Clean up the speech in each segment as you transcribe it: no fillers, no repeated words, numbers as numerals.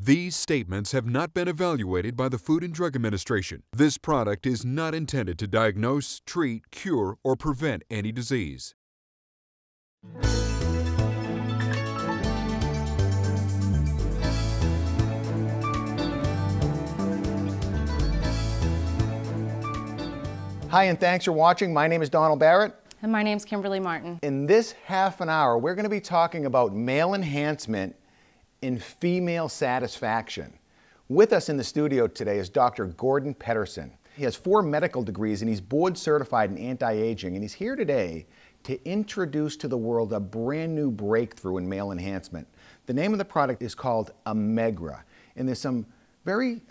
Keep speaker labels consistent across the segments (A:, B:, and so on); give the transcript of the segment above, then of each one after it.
A: These statements have not been evaluated by the Food and Drug Administration. This product is not intended to diagnose, treat, cure, or prevent any disease.
B: Hi, and thanks for watching. My name is Donald Barrett.
C: And my name's Kimberly Martin.
B: In this half an hour, we're going to be talking about male enhancement in female satisfaction. With us in the studio today is Dr. Gordon Pedersen. He has 4 medical degrees and he's board certified in anti-aging, and he's here today to introduce to the world a brand new breakthrough in male enhancement. The name of the product is called Amegra, and there's some very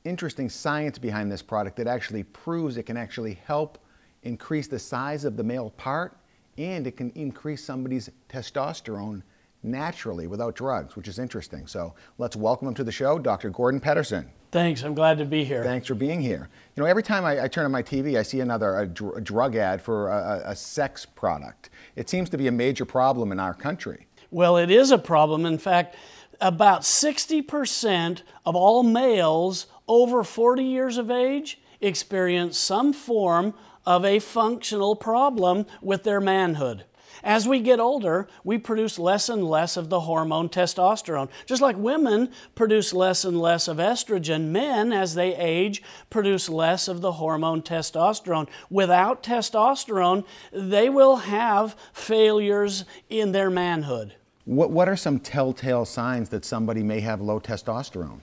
B: interesting science behind this product that actually proves it can actually help increase the size of the male part, and it can increase somebody's testosterone naturally without drugs, which is interesting. So let's welcome him to the show, Dr. Gordon Pedersen.
D: Thanks, I'm glad to be here.
B: Thanks for being here. You know, every time I turn on my TV, I see a drug ad for a sex product. It seems to be a major problem in our country.
D: Well, it is a problem. In fact, about 60% of all males over 40 years of age experience some form of a functional problem with their manhood. As we get older, we produce less and less of the hormone testosterone. Just like women produce less and less of estrogen, men, as they age, produce less of the hormone testosterone. Without testosterone, they will have failures in their manhood.
B: What are some telltale signs that somebody may have low testosterone?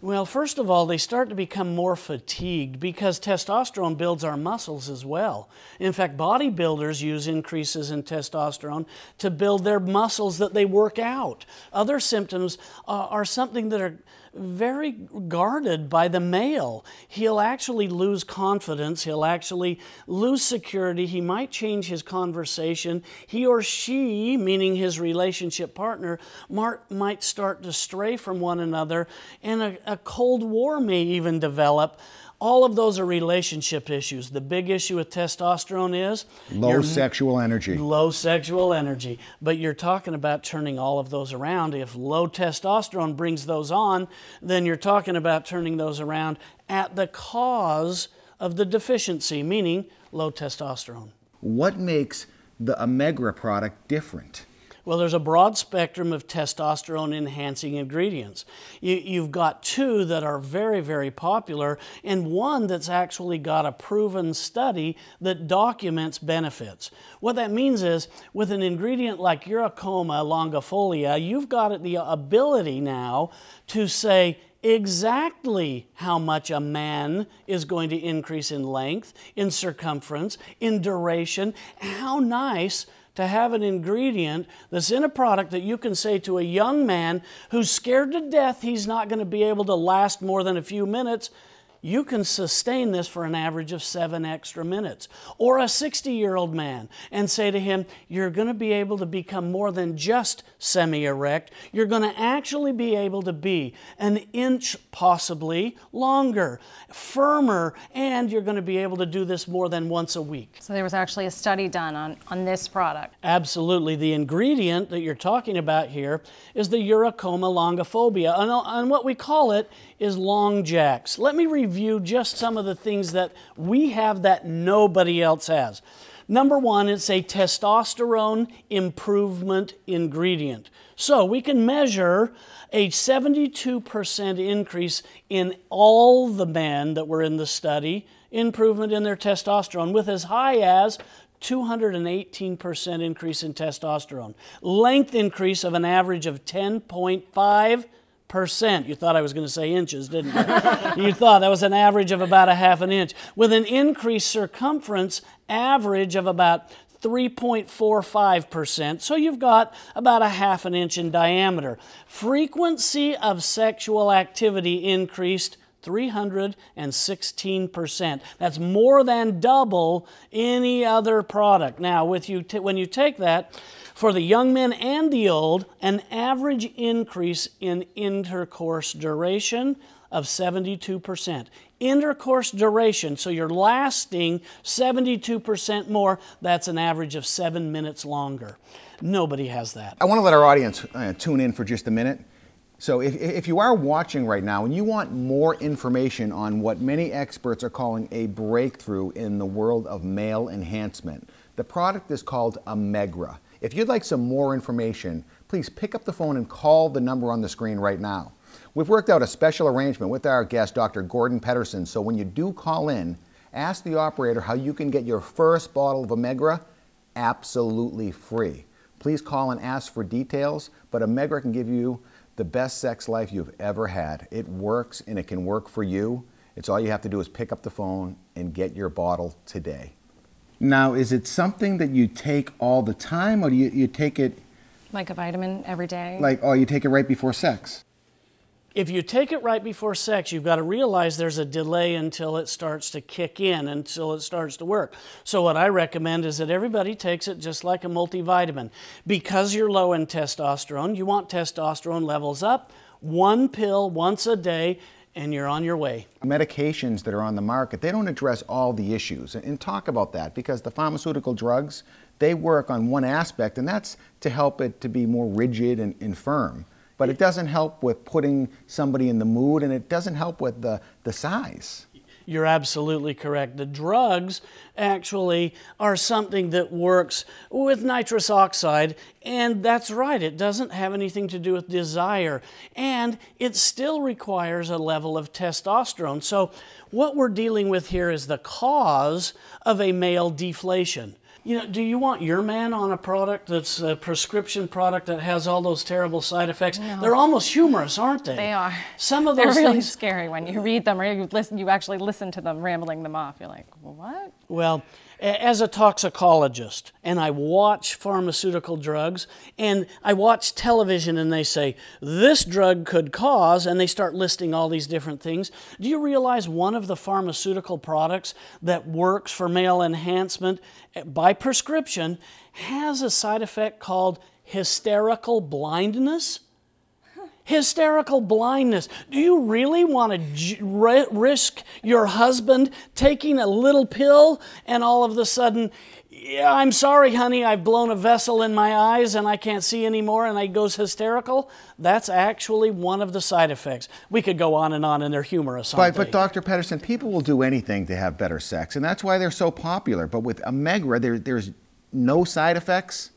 D: Well, first of all, they start to become more fatigued because testosterone builds our muscles as well. In fact, bodybuilders use increases in testosterone to build their muscles that they work out. Other symptoms are something that are very guarded by the male. He'll actually lose confidence. He'll actually lose security. He might change his conversation. He or she, meaning his relationship partner, might start to stray from one another, and a cold war may even develop. All of those are relationship issues. The big issue with testosterone is
B: low sexual energy.
D: Low sexual energy. But you're talking about turning all of those around. If low testosterone brings those on, then you're talking about turning those around at the cause of the deficiency, meaning low testosterone.
B: What makes the Amegra product different?
D: Well, there's a broad spectrum of testosterone-enhancing ingredients. You've got 2 that are very, very popular, and one that's actually got a proven study that documents benefits. What that means is, with an ingredient like Uricoma longifolia, you've got the ability now to say exactly how much a man is going to increase in length, in circumference, in duration. How nice to have an ingredient that's in a product that you can say to a young man who's scared to death he's not going to be able to last more than a few minutes, you can sustain this for an average of 7 extra minutes. Or a 60-year-old man and say to him, you're going to be able to become more than just semi-erect. You're going to actually be able to be an inch possibly longer, firmer, and you're going to be able to do this more than once a week.
C: So there was actually a study done on this product.
D: Absolutely. The ingredient that you're talking about here is the Uricoma longifolia, and what we call it is long jacks. Let me review just some of the things that we have that nobody else has. Number 1, it's a testosterone improvement ingredient. So we can measure a 72% increase in all the men that were in the study, improvement in their testosterone, with as high as 218% increase in testosterone. Length increase of an average of 10.5%. You thought I was going to say inches, didn't you? You thought that was an average of about a ½ inch. With an increased circumference average of about 3.45%. So you've got about a ½ inch in diameter. Frequency of sexual activity increased 316%. That's more than double any other product. Now, when you take that, for the young men and the old, an average increase in intercourse duration of 72%. Intercourse duration, so you're lasting 72% more, that's an average of 7 minutes longer. Nobody has that.
B: I want to let our audience tune in for just a minute. So if you are watching right now and you want more information on what many experts are calling a breakthrough in the world of male enhancement, the product is called Amegra. If you'd like some more information, please pick up the phone and call the number on the screen right now. We've worked out a special arrangement with our guest, Dr. Gordon Pedersen, so when you do call in, ask the operator how you can get your first bottle of Amegra absolutely free. Please call and ask for details, but Amegra can give you the best sex life you've ever had. It works and it can work for you. It's all you have to do is pick up the phone and get your bottle today. Now, is it something that you take all the time, or do you take it
C: Like a vitamin every day?
B: like, oh, you take it right before sex?
D: If you take it right before sex, you've got to realize there's a delay until it starts to kick in, until it starts to work. So what I recommend is that everybody takes it just like a multivitamin. Because you're low in testosterone, you want testosterone levels up, one pill once a day, and you're on your way.
B: Medications that are on the market, they don't address all the issues. And talk about that, because the pharmaceutical drugs, they work on one aspect, and that's to help it to be more rigid and firm. But it doesn't help with putting somebody in the mood, and it doesn't help with the size.
D: You're absolutely correct. The drugs actually are something that works with nitrous oxide, and that's right, it doesn't have anything to do with desire, and it still requires a level of testosterone. So what we're dealing with here is the cause of a male deflation. You know, do you want your man on a product that's a prescription product that has all those terrible side effects?
C: No.
D: They're almost humorous, aren't they?
C: They are.
D: Some of
C: They're
D: those
C: really
D: things.
C: scary when you read them or you actually listen to them rambling them off. You're like, well, what?
D: Well, as a toxicologist, and I watch pharmaceutical drugs, and I watch television, and they say, this drug could cause, and they start listing all these different things. Do you realize one of the pharmaceutical products that works for male enhancement by prescription has a side effect called hysterical blindness? Hysterical blindness. Do you really want to risk your husband taking a little pill and all of a sudden, yeah, I'm sorry, honey, I've blown a vessel in my eyes and I can't see anymore, and he goes hysterical? That's actually one of the side effects. We could go on, and they're humorous, aren't they?
B: But Dr. Pedersen, people will do anything to have better sex, and that's why they're so popular. But with Amegra, there's no side effects?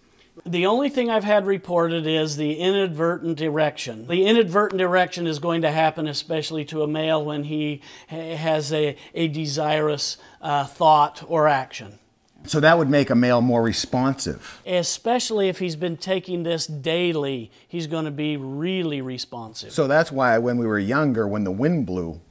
D: The only thing I've had reported is the inadvertent erection. The inadvertent erection is going to happen especially to a male when he has a desirous thought or action.
B: So that would make a male more responsive.
D: Especially if he's been taking this daily, he's going to be really responsive.
B: So that's why when we were younger, when the wind blew,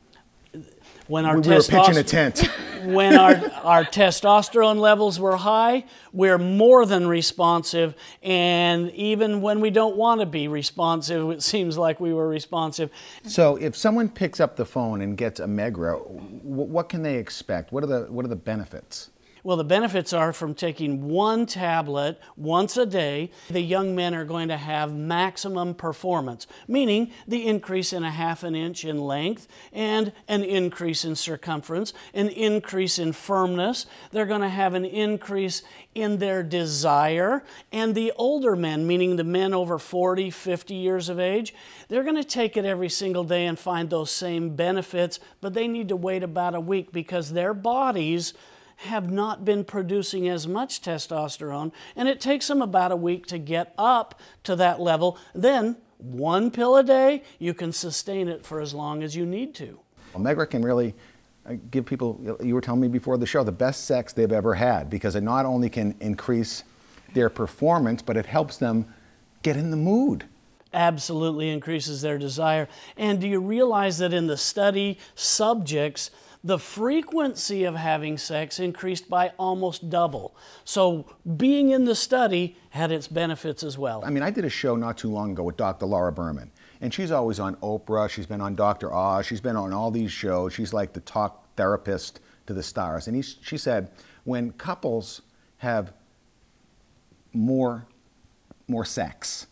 D: when our
B: we were pitching a tent.
D: When our testosterone levels were high, we're more than responsive, and even when we don't want to be responsive, it seems like we were responsive.
B: So if someone picks up the phone and gets Amegra, what can they expect? What are the benefits?
D: Well, the benefits are from taking one tablet once a day. The young men are going to have maximum performance, meaning the increase in 1/2 inch in length and an increase in circumference, an increase in firmness. They're going to have an increase in their desire. And the older men, meaning the men over 40, 50 years of age, they're going to take it every single day and find those same benefits, but they need to wait about a week because their bodies have not been producing as much testosterone, and it takes them about a week to get up to that level. Then, one pill a day, you can sustain it for as long as you need to.
B: Amegra can really give people, you were telling me before the show, the best sex they've ever had, because it not only can increase their performance, but it helps them get in the mood.
D: Absolutely increases their desire. And do you realize that in the study subjects, the frequency of having sex increased by almost double. So being in the study had its benefits as well.
B: I mean, I did a show not too long ago with Dr. Laura Berman, and she's always on Oprah, she's been on Dr. Oz, she's been on all these shows, she's like the talk therapist to the stars. And she said, when couples have more sex,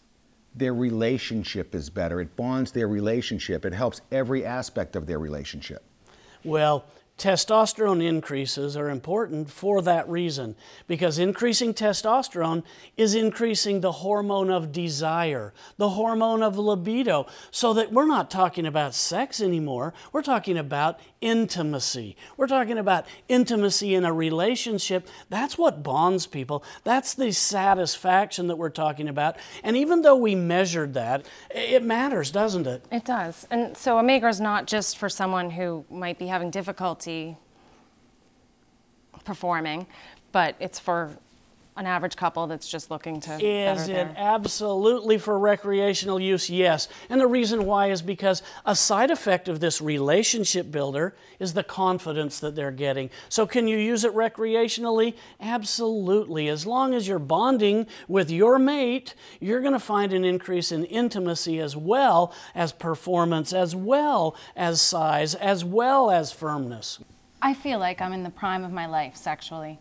B: their relationship is better. It bonds their relationship. It helps every aspect of their relationship.
D: Well, Testosterone increases are important for that reason, because increasing testosterone is increasing the hormone of desire, the hormone of libido, so that we're not talking about sex anymore. We're talking about intimacy. We're talking about intimacy in a relationship. That's what bonds people. That's the satisfaction that we're talking about. And even though we measured that, it matters, doesn't it?
C: It does. And so Amegra is not just for someone who might be having difficulty performing, but it's for an average couple that's just looking to
D: Is it absolutely for recreational use? Yes. And the reason why is because a side effect of this relationship builder is the confidence that they're getting. So can you use it recreationally? Absolutely. As long as you're bonding with your mate, you're going to find an increase in intimacy as well as performance, as well as size, as well as firmness.
C: I feel like I'm in the prime of my life sexually,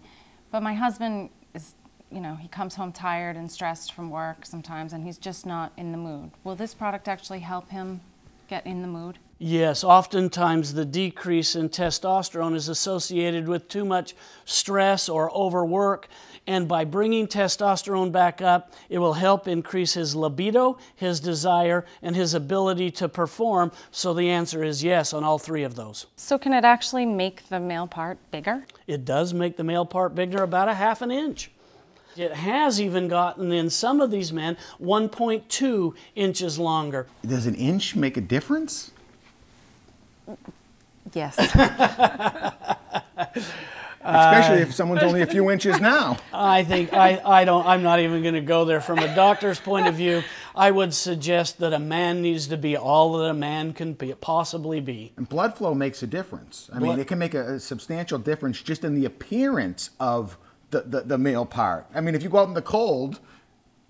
C: but my husband is, you know, he comes home tired and stressed from work sometimes, and he's just not in the mood. Will this product actually help him get in the mood?
D: Yes, oftentimes the decrease in testosterone is associated with too much stress or overwork, and by bringing testosterone back up, it will help increase his libido, his desire, and his ability to perform. So the answer is yes on all three of those.
C: So can it actually make the male part bigger?
D: It does make the male part bigger, about a ½ inch. It has even gotten, in some of these men, 1.2 inches longer.
B: Does an inch make a difference?
C: Yes.
B: Especially if someone's only a few inches now.
D: I think I'm not even going to go there. From a doctor's point of view, I would suggest that a man needs to be all that a man can possibly be.
B: And blood flow makes a difference. I mean, it can make a substantial difference just in the appearance of the male part. I mean, if you go out in the cold,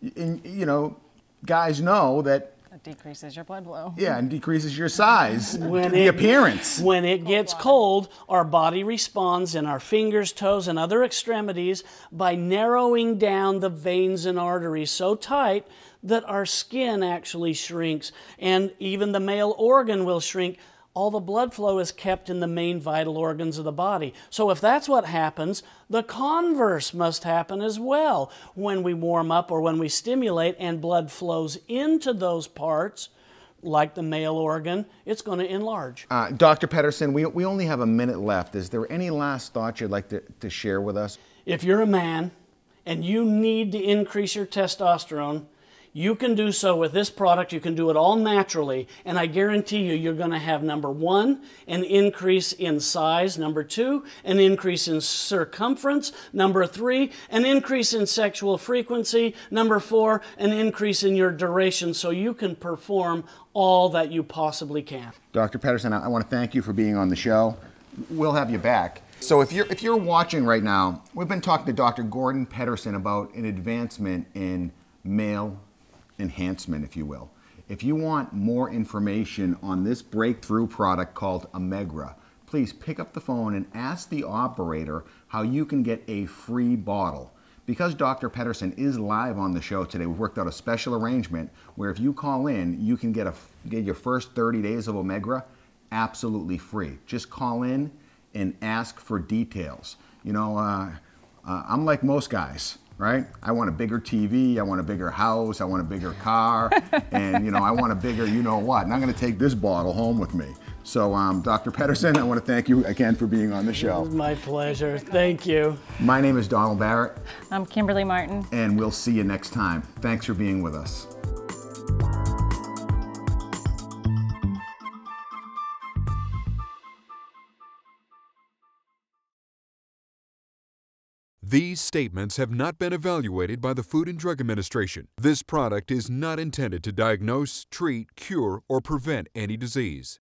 B: you know, guys know that
C: It decreases your blood flow.
B: yeah, and decreases your size, the appearance.
D: When it gets cold, our body responds in our fingers, toes, and other extremities by narrowing down the veins and arteries so tight that our skin actually shrinks, and even the male organ will shrink. All the blood flow is kept in the main vital organs of the body. So if that's what happens, the converse must happen as well. When we warm up or when we stimulate and blood flows into those parts, like the male organ, it's going to enlarge.
B: Dr. Pedersen, we only have a minute left. Is there any last thoughts you'd like to share with us?
D: If you're a man and you need to increase your testosterone, you can do so with this product. You can do it all naturally, and I guarantee you, you're going to have, number one, an increase in size, number two, an increase in circumference, number three, an increase in sexual frequency, number four, an increase in your duration, so you can perform all that you possibly can.
B: Dr. Pedersen, I want to thank you for being on the show. We'll have you back. So if you're watching right now, we've been talking to Dr. Gordon Pedersen about an advancement in male enhancement, if you will. If you want more information on this breakthrough product called Amegra, please pick up the phone and ask the operator how you can get a free bottle. Because Dr. Pedersen is live on the show today, we've worked out a special arrangement where if you call in, you can get your first 30 days of Amegra absolutely free. Just call in and ask for details. You know, I'm like most guys. Right? I want a bigger TV, I want a bigger house, I want a bigger car, and you know, I want a bigger you know what. And I'm going to take this bottle home with me. So Dr. Pedersen, I want to thank you again for being on the show.
D: My pleasure. Thank you.
B: My name is Donald Barrett.
C: I'm Kimberly Martin.
B: And we'll see you next time. Thanks for being with us.
A: These statements have not been evaluated by the Food and Drug Administration. This product is not intended to diagnose, treat, cure, or prevent any disease.